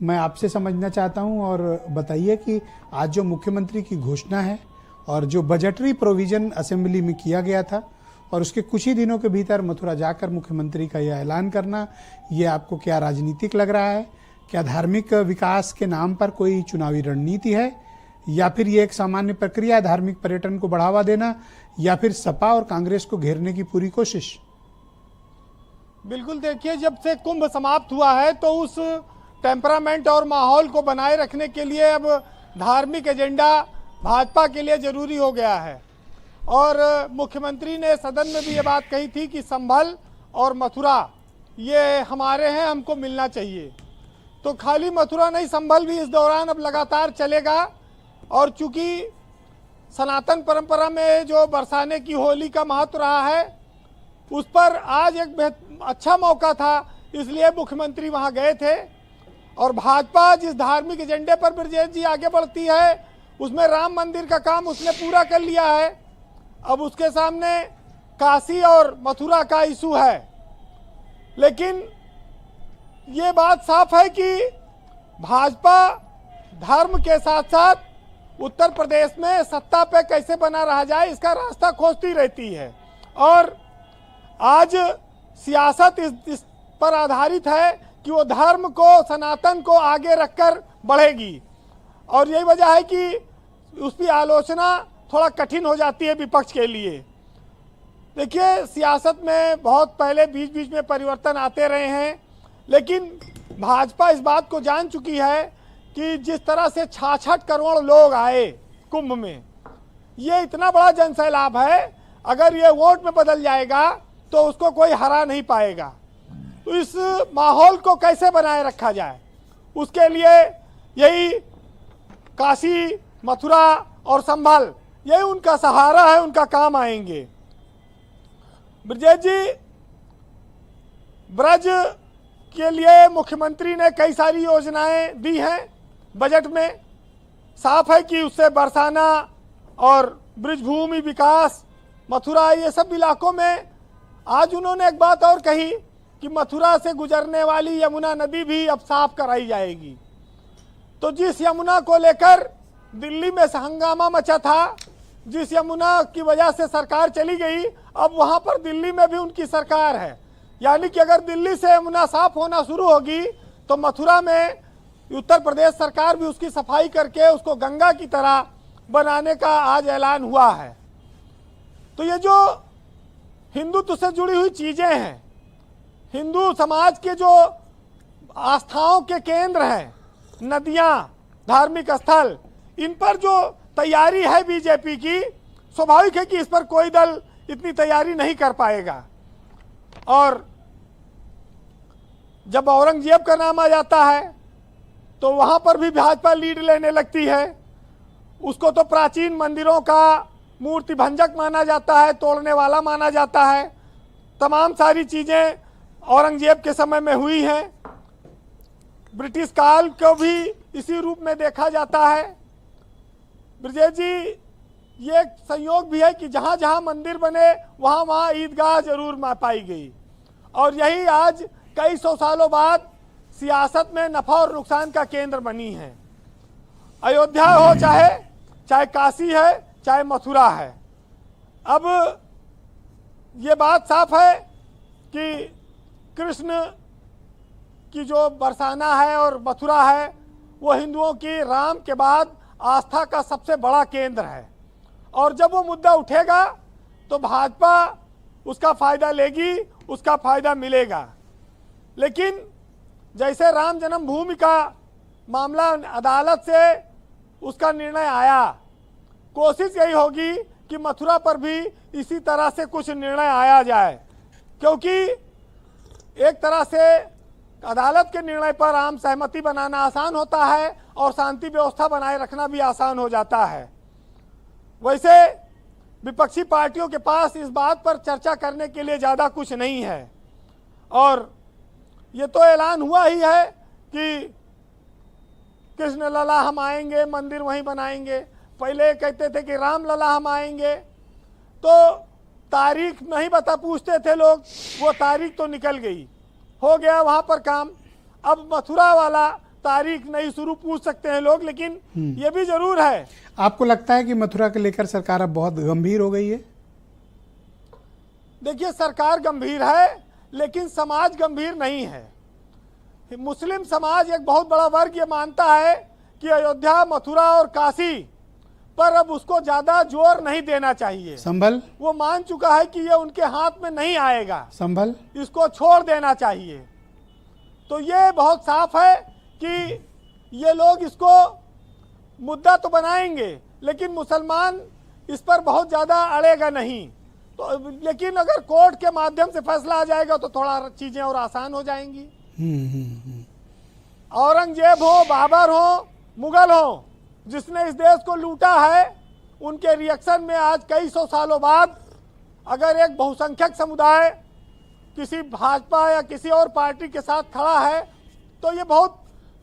मैं आपसे समझना चाहता हूं और बताइए कि आज जो मुख्यमंत्री की घोषणा है और जो बजटरी प्रोविजन असेंबली में किया गया था और उसके कुछ ही दिनों के भीतर मथुरा जाकर मुख्यमंत्री का यह ऐलान करना, ये आपको क्या राजनीतिक लग रहा है? क्या धार्मिक विकास के नाम पर कोई चुनावी रणनीति है, या फिर ये एक सामान्य प्रक्रिया है धार्मिक पर्यटन को बढ़ावा देना, या फिर सपा और कांग्रेस को घेरने की पूरी कोशिश? बिल्कुल, देखिए, जब से कुंभ समाप्त हुआ है तो उस टेम्परामेंट और माहौल को बनाए रखने के लिए अब धार्मिक एजेंडा भाजपा के लिए जरूरी हो गया है। और मुख्यमंत्री ने सदन में भी ये बात कही थी कि संभल और मथुरा ये हमारे हैं, हमको मिलना चाहिए। तो खाली मथुरा नहीं, संभल भी इस दौरान अब लगातार चलेगा। और चूंकि सनातन परंपरा में जो बरसाने की होली का महत्व रहा है, उस पर आज एक अच्छा मौका था, इसलिए मुख्यमंत्री वहां गए थे। और भाजपा जिस धार्मिक एजेंडे पर ब्रजेश जी आगे बढ़ती है, उसमें राम मंदिर का काम उसने पूरा कर लिया है। अब उसके सामने काशी और मथुरा का इशू है। लेकिन ये बात साफ है कि भाजपा धर्म के साथ साथ उत्तर प्रदेश में सत्ता पे कैसे बना रहा जाए, इसका रास्ता खोजती रहती है। और आज सियासत इस पर आधारित है कि वो धर्म को, सनातन को आगे रखकर बढ़ेगी। और यही वजह है कि उसकी आलोचना थोड़ा कठिन हो जाती है विपक्ष के लिए। देखिए, सियासत में बहुत पहले बीच बीच में परिवर्तन आते रहे हैं, लेकिन भाजपा इस बात को जान चुकी है कि जिस तरह से 66 करोड़ लोग आए कुंभ में, ये इतना बड़ा जनसैलाब है, अगर ये वोट में बदल जाएगा तो उसको कोई हरा नहीं पाएगा। तो इस माहौल को कैसे बनाए रखा जाए, उसके लिए यही काशी, मथुरा और संभल, यही उनका सहारा है, उनका काम आएंगे। ब्रजेश जी, ब्रज के लिए मुख्यमंत्री ने कई सारी योजनाएं दी हैं बजट में। साफ है कि उससे बरसाना और ब्रिजभूमि विकास, मथुरा, ये सब इलाकों में आज उन्होंने एक बात और कही कि मथुरा से गुजरने वाली यमुना नदी भी अब साफ कराई जाएगी। तो जिस यमुना को लेकर दिल्ली में हंगामा मचा था, जिस यमुना की वजह से सरकार चली गई, अब वहां पर दिल्ली में भी उनकी सरकार है। यानी कि अगर दिल्ली से यमुना साफ होना शुरू होगी तो मथुरा में उत्तर प्रदेश सरकार भी उसकी सफाई करके उसको गंगा की तरह बनाने का आज ऐलान हुआ है। तो ये जो हिंदुत्व से जुड़ी हुई चीजें हैं, हिंदू समाज के जो आस्थाओं के केंद्र हैं, नदियां, धार्मिक स्थल, इन पर जो तैयारी है बीजेपी की, स्वाभाविक है कि इस पर कोई दल इतनी तैयारी नहीं कर पाएगा। और जब औरंगजेब का नाम आ जाता है तो वहां पर भी भाजपा लीड लेने लगती है। उसको तो प्राचीन मंदिरों का मूर्ति भंजक माना जाता है, तोड़ने वाला माना जाता है। तमाम सारी चीजें औरंगजेब के समय में हुई हैं। ब्रिटिश काल को भी इसी रूप में देखा जाता है। ब्रजेश जी, ये एक संयोग भी है कि जहां जहां मंदिर बने वहां वहां ईदगाह जरूर पाई गई। और यही आज कई सौ सालों बाद सियासत में नफा और नुकसान का केंद्र बनी है। अयोध्या हो, चाहे काशी है, चाहे मथुरा है। अब ये बात साफ है कि कृष्ण की जो बरसाना है और मथुरा है, वो हिंदुओं की राम के बाद आस्था का सबसे बड़ा केंद्र है। और जब वो मुद्दा उठेगा तो भाजपा उसका फायदा लेगी, उसका फायदा मिलेगा। लेकिन जैसे राम जन्मभूमि का मामला अदालत से उसका निर्णय आया, कोशिश यही होगी कि मथुरा पर भी इसी तरह से कुछ निर्णय आया जाए, क्योंकि एक तरह से अदालत के निर्णय पर आम सहमति बनाना आसान होता है और शांति व्यवस्था बनाए रखना भी आसान हो जाता है। वैसे विपक्षी पार्टियों के पास इस बात पर चर्चा करने के लिए ज़्यादा कुछ नहीं है। और ये तो ऐलान हुआ ही है कि कृष्ण लला हम आएंगे, मंदिर वहीं बनाएंगे। पहले कहते थे कि राम लला हम आएंगे, तो तारीख नहीं पूछते थे लोग, वो तारीख तो निकल गई, हो गया वहाँ पर काम। अब मथुरा वाला तारीख नहीं शुरू पूछ सकते हैं लोग, लेकिन ये भी जरूर है। आपको लगता है कि मथुरा को लेकर सरकार अब बहुत गंभीर हो गई है? देखिए, सरकार गंभीर है लेकिन समाज गंभीर नहीं है। मुस्लिम समाज एक बहुत बड़ा वर्ग ये मानता है कि अयोध्या, मथुरा और काशी पर अब उसको ज्यादा जोर नहीं देना चाहिए। संभल? वो मान चुका है कि ये उनके हाथ में नहीं आएगा, संभल इसको छोड़ देना चाहिए। तो ये बहुत साफ है कि ये लोग इसको मुद्दा तो बनाएंगे लेकिन मुसलमान इस पर बहुत ज्यादा अड़ेगा नहीं। तो लेकिन अगर कोर्ट के माध्यम से फैसला आ जाएगा तो थोड़ा चीजें और आसान हो जाएंगी। औरंगजेब हो, बाबर हो, मुगल हो, जिसने इस देश को लूटा है, उनके रिएक्शन में आज कई सौ सालों बाद अगर एक बहुसंख्यक समुदाय किसी भाजपा या किसी और पार्टी के साथ खड़ा है तो ये बहुत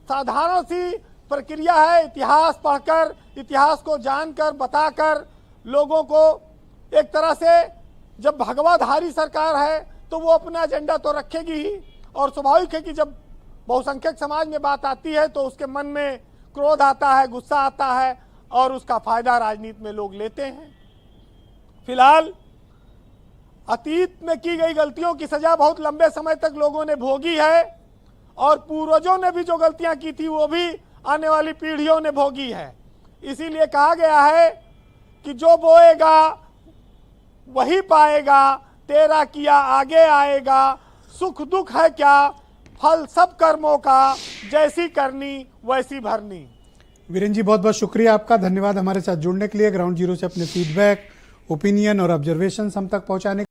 साधारण सी प्रक्रिया है। इतिहास पढ़कर, इतिहास को जानकर, बताकर लोगों को एक तरह से, जब भगवाधारी सरकार है तो वो अपना एजेंडा तो रखेगी ही, और स्वाभाविक है कि जब बहुसंख्यक समाज में बात आती है तो उसके मन में क्रोध आता है, गुस्सा आता है और उसका फायदा राजनीति में लोग लेते हैं। फिलहाल अतीत में की गई गलतियों की सजा बहुत लंबे समय तक लोगों ने भोगी है और पूर्वजों ने भी जो गलतियां की थी वो भी आने वाली पीढ़ियों ने भोगी है। इसीलिए कहा गया है कि जो बोएगा वही पाएगा, तेरा किया आगे आएगा, सुख दुख है क्या, फल सब कर्मों का, जैसी करनी वैसी भरनी। वीरेन जी, बहुत बहुत शुक्रिया आपका, धन्यवाद हमारे साथ जुड़ने के लिए, ग्राउंड जीरो से अपने फीडबैक, ओपिनियन और ऑब्जर्वेशन हम तक पहुंचाने